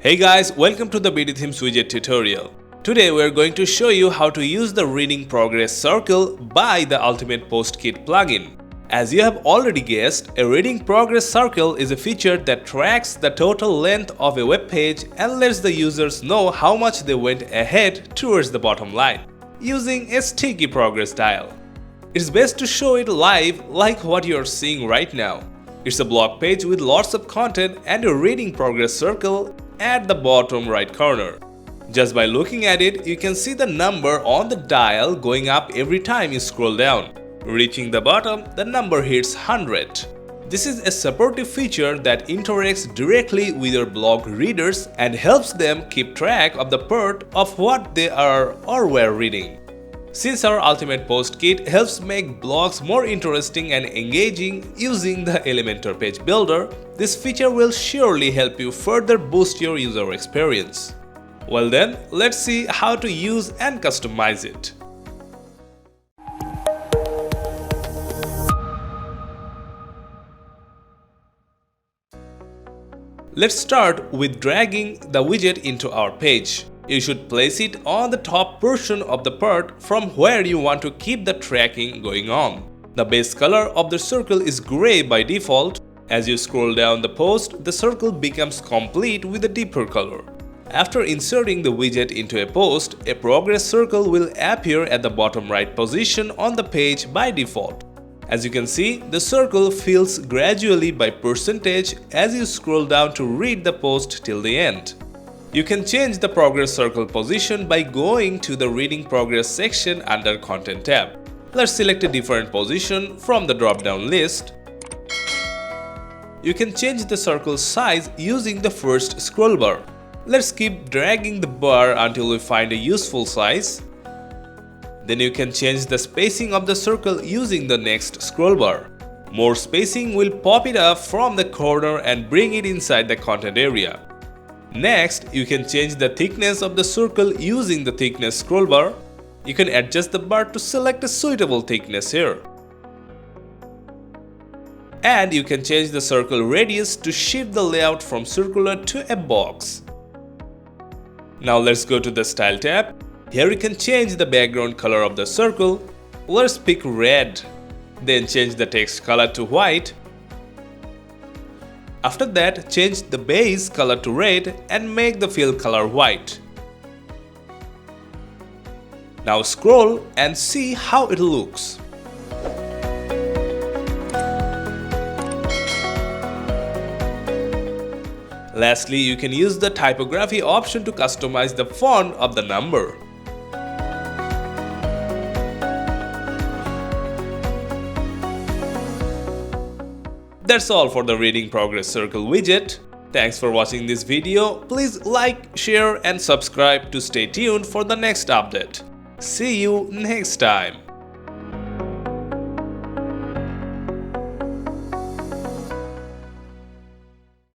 Hey guys, welcome to the BdThemes widget tutorial. Today we are going to show you how to use the reading progress circle by the Ultimate Post Kit plugin. As you have already guessed, a reading progress circle is a feature that tracks the total length of a web page and lets the users know how much they went ahead towards the bottom line, using a sticky progress dial. It's best to show it live like what you are seeing right now. It's a blog page with lots of content and a reading progress circle at the bottom right corner. Just by looking at it, you can see the number on the dial going up every time you scroll down. Reaching the bottom, the number hits 100. This is a supportive feature that interacts directly with your blog readers and helps them keep track of the part of what they are or were reading. Since our Ultimate Post Kit helps make blogs more interesting and engaging using the Elementor page builder, this feature will surely help you further boost your user experience. Well then, let's see how to use and customize it. Let's start with dragging the widget into our page. You should place it on the top portion of the part from where you want to keep the tracking going on. The base color of the circle is gray by default. As you scroll down the post, the circle becomes complete with a deeper color. After inserting the widget into a post, a progress circle will appear at the bottom right position on the page by default. As you can see, the circle fills gradually by percentage as you scroll down to read the post till the end. You can change the progress circle position by going to the Reading Progress section under Content tab. Let's select a different position from the drop-down list. You can change the circle size using the first scroll bar. Let's keep dragging the bar until we find a useful size. Then you can change the spacing of the circle using the next scroll bar. More spacing will pop it up from the corner and bring it inside the content area. Next, you can change the thickness of the circle using the thickness scroll bar. You can adjust the bar to select a suitable thickness here. And you can change the circle radius to shift the layout from circular to a box. Now let's go to the Style tab. Here you can change the background color of the circle. Let's pick red. Then change the text color to white. After that, change the base color to red and make the fill color white. Now scroll and see how it looks. Lastly, you can use the typography option to customize the font of the number. That's all for the Reading Progress Circle widget. Thanks for watching this video. Please like, share and subscribe to stay tuned for the next update. See you next time.